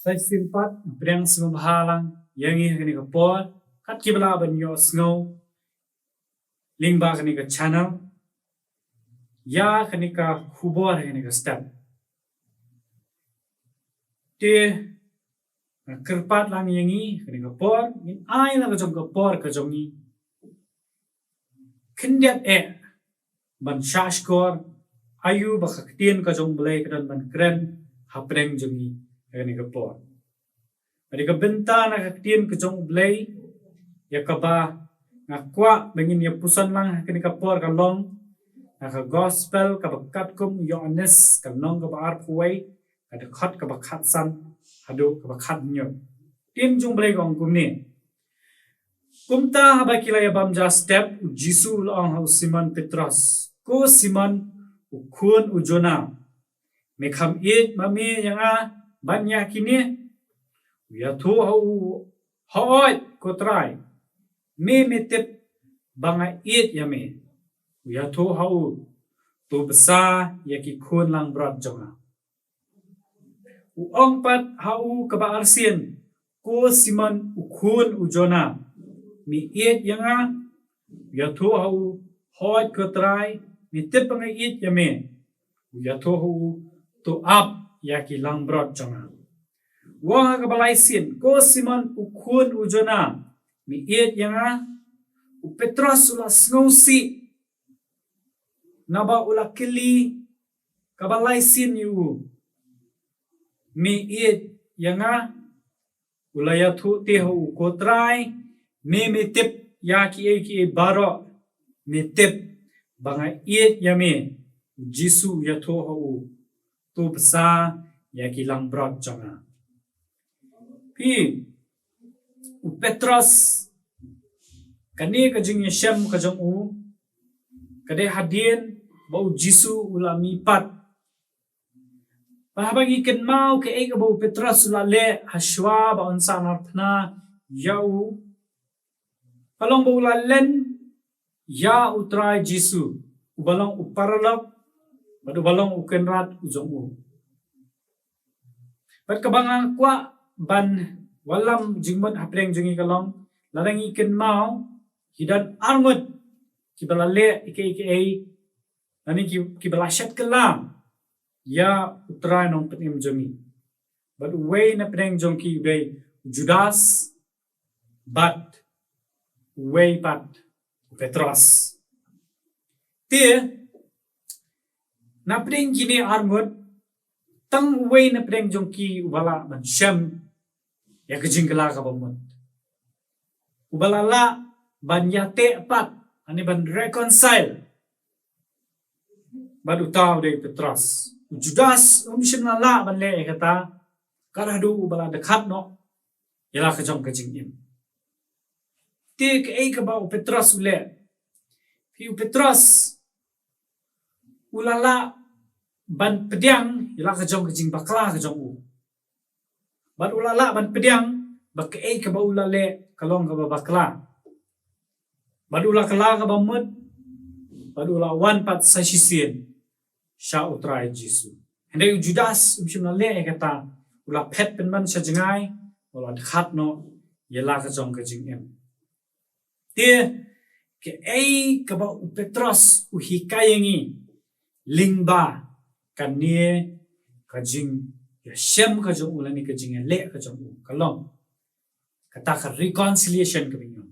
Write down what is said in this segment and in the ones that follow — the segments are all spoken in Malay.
Sai simpat breng sumhalang yangi kani ka por kat kibla ban yo snow lingba kani ka channel ya kani ka khubor kani ka step te kerpat lang yangi kani ka por min ai la ka jong ka por ka jong ni kindiat ban shashkor ayu ba khaktin ka jong blai ka ban kren hapreng jong ni kani ka por Adi ka benta na kaktin ka jong blay ya ka ba nga kwa bangin ya pusan lang kani ka por ka long na ka gospel ka ba kat kum yo anes ka nong ka ba ar puway ka de khat ka ba khat san hadu ka ba khat nyo tin jong blay gong kum ni kumta haba kila ya bam ja step u jisu long hau Simon Petros ko Simon u khun u Jona me kham it mami yang a banya kini ya thu hoi ko trai me tip banga it ya me ya thu tu besa ya ki khun lang brat jonga u ong pat ka ba arsien ko Simon u khun u Jona mi it yanga ya thu hoi ko trai mi tip banga it ya me ya thu tu up ya ki lang brat jonga Wah kabalai sin ko Simon u khun u Jona mi it yanga u Petros ula snowsi naba ula kili kabalai sin yu mi it yanga ula ya thu te ho ko trai me tip ya ki baro mi tip banga it yame Jisu ya thu ho tu besa ya ki lang brot jonga Pi Petros kani ka jing Shem ka jong u kade hadien bau Jisu ula mipat pahabang ikan mau ke ka bau Petros ula le haswa ba onsa narthna yau palong bau ula len ya utrai Jisu ubalong uparalok badu balong ukenrat ujong u pat kabang kwa ban walam jingmot hapreng jungi kalong larang ikan mau hidan armut kibala le ike nani kibala shat kalam ya utrai nong penim jungi but way na peneng jongki way Judas but way pat Petros te na peneng gini armut tang way na peneng jongki wala man Shem ya kejinggala ka bamut ubalala ban yate pat ani ban reconcile badu taw de Petros Judas Shem la ban le kata karadu ubala dekat no yala ka jong kejingin te ka ba Petros ule pi Petros ulala ban pediang yala ka jong kejing bakla ka jong u ban ulala ban pediang bak ka ba ulale kalong ka ba bakla ban ula kala ka ba mud ban ula wan pat sa sisien sha utrai Jisu hende Judas le kata ula pet pen man sa jengai ula khat no yala ka jong ka jing em te ke ka ba Petros u hikayengi lingba kanie ka jing ya Shem ka jong ulani ka jing le ka jong kalong kata ka reconciliation ka binyo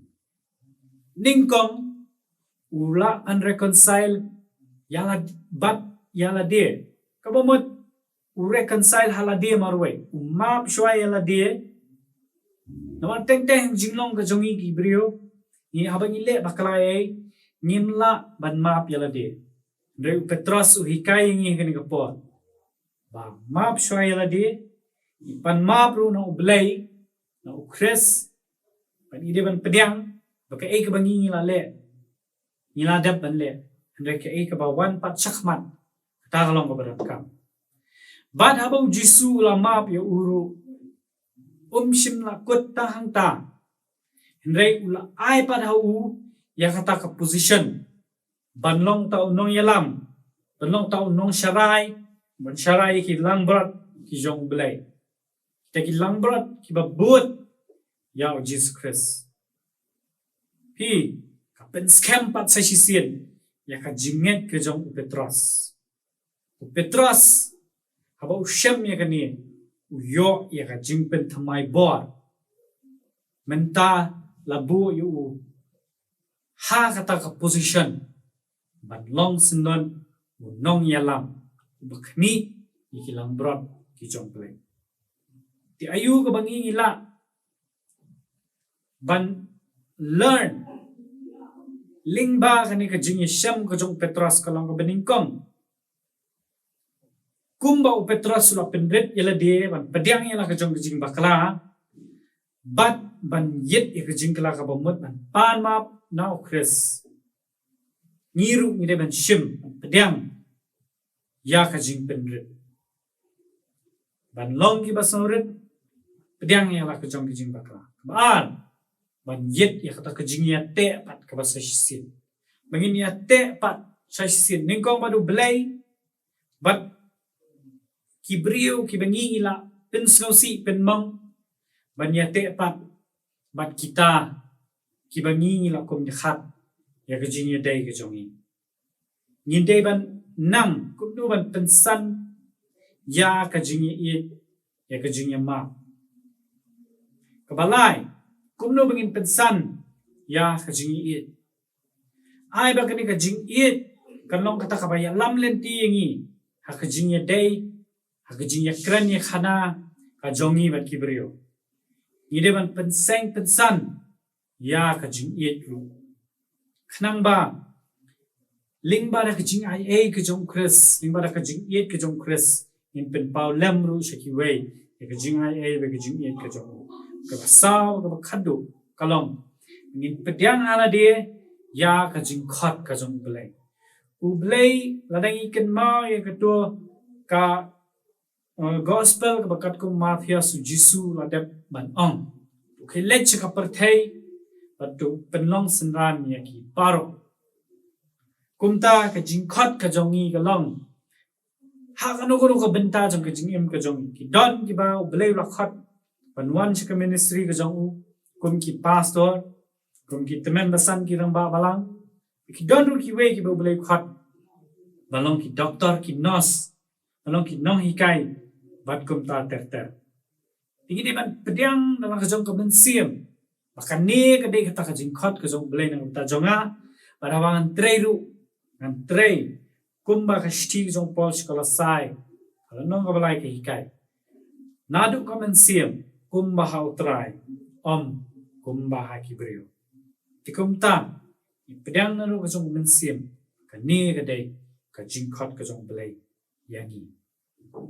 ningkong ula unreconcile yala bat yala de kabamot u reconcile hala de marwe map shwa yala de naman teng jinglong ka jongi ki brio ni habang ile bakla nimla ban map yala de Re Petros u hikai ngi kani ka po ba map shwa yala de ipan map ru na ublay na ukres pan ide ban pediang baka ka bangi ngila le ngila dap ban le andre ka ba wan pat chakmat ta galong ka barat kam bad habau Jisu la map ya uru shim la kut ta hang ta andre ula ai pat hau ya kata ka position banlong tau nong yalam banlong tau nong sharai ban sharai ki lang brat ki jong blay kita ki langbrat ki ba but ya Jesus Christ pi ka pen scam pat sa sisien ya ka jinget ke jong Petros haba ushem ya ka ni uyo ya ka jingpen thamai bor menta labu yu ha kata ka position ban long sinon nong yalam bakni ikilang brot ki jong play ti ayu ka bangi ila ban learn lingba kani ka jing shem ka jong Petros ka long ka beningkom kumba u Petros la penret yala de ban pediang yala ka jong jing bakla bat ban yet ka jing kala ka bomot ban pan map now Chris ngiru ni de ban shim pediang ya ka jing penret ban long ki basauret pediang yala ka jong jing bakla ban ban yet ya kata ka jing ya te pat ka basa sin bangin ya te pat sa sin ningkong badu belai bat kibriu ki bangi ila pen slosi pen mong ban ya te pat bat kita ki bangi ila kom de khat ya ka jing ya dai ka jongi ngin dai ban nam kum du ban pen san ya ka jing ya ka jing ya ma ka balai kum no bangin pen san ya ka jing ai ba kani ka jing kan long kata ka ba ya lam len ti yangi ha ka jing ya dai Hagajing ya kran ya khana ka jongi bat kibrio ide ban penseng pensan ya ka jing ru khnang ba lingba da ka jing ai ka jong Chris lingba da ka jing ka jong Chris in pen pau lem ru shaki wei ya ka jing ai ba ka jing ka jong ka ba saw ka ba khadu kalom nin pedyang ala de ya ka jing khat ka jong blai u blai ladang ikan ma ya ka to ka gospel ka bakat ko mafia su jisu la dep ban ong okay let ka perthai patu penlong senran ya ki paro kumta ka jingkhat ka jongi ka long ha ka no ka benta jong ka jingem ka jong ki don ki ba blai la khat panwan ka ministry ka jong kum ki pastor kum ki temen basan ki rang ba balang ki don ru ki we ki ba blai khat balong ki doctor ki nurse balong ki nong hikai bat kum ta ter tinggi di ban pediang dalam kajong ka bensiam bahkan ni ka dei kata ka jingkhat ka jong blai nang ta jonga parawangan trei ru ngan trei kumba ka shti jong pol skola sai kalau nong ka balai ka hikai nadu ka bensiam kumba ha utrai om kumba ha kibrio tikum ta pediang naru ka jong bensiam ka ni ka dei ka jingkhat ka jong blai yangi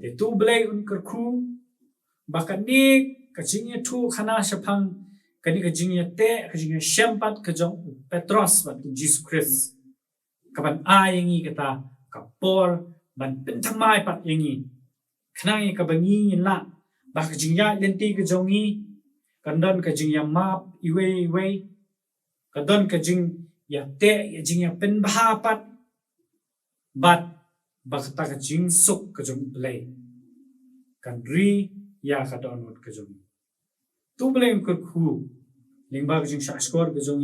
de tu blai un kerku bahkan ni kajingnya tu khana shapang kani kajingnya te kajingnya syampat kajong Petros bat Jesus Christ kaban yangi kata kapor ban pentamai pat yangi khnang ka bangi la bah kajingnya lenti kajongi kandon kajingnya map iwe kadon kajing ya te kajingnya pen bahapat bat bakta ka jing suk ka jong play kan ri ya ka download ka jong tu blame ko khu lingba ka jing shashkor ka jong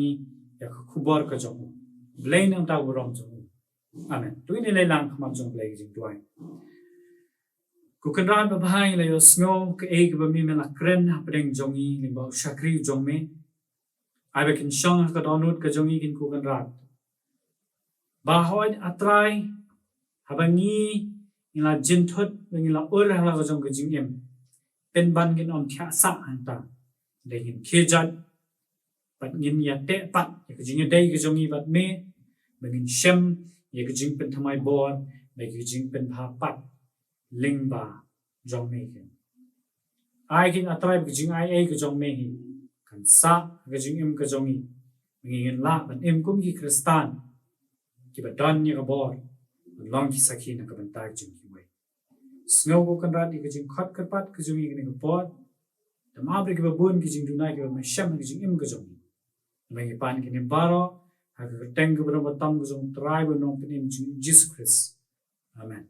ya ka khubor ka jong blay nang ta rom jong amen tu ni le lang kham jong play jing tuai ku kan ran ba bahai la yo snow ka e ka ba mi me la kren ha preng jong lingba shakri jong me ai ba kin shong ka download ka jong kin ku kan ran ba hoy atrai habangi ila jinthut ngila ur hala ka jong ka jing em pen ban gin om thya sa anta de hin khejat pat ngin ya te pat ya ka jing dei ka jong i bat me bangin shem ya ka jing pen thamai bon ba ka jing pen pha pat lingba jong me ke ai kin atrai ka jing ai ka jong me hi kan sa ka jing em ka jong i ngin la ban em kum ki kristan ki ba don ni ka bor long ki sakhi na ka ban ta jing ki we snow ko kan rat ki jing khat pat ka jong i ni ka bor ta ma bre ki ba bon ki jing du na ki ba ma sham ki jing em ka jong mai pan ki ni baro ha ka teng ka ba tam ka jong trai ba no pin Jesus Christ amen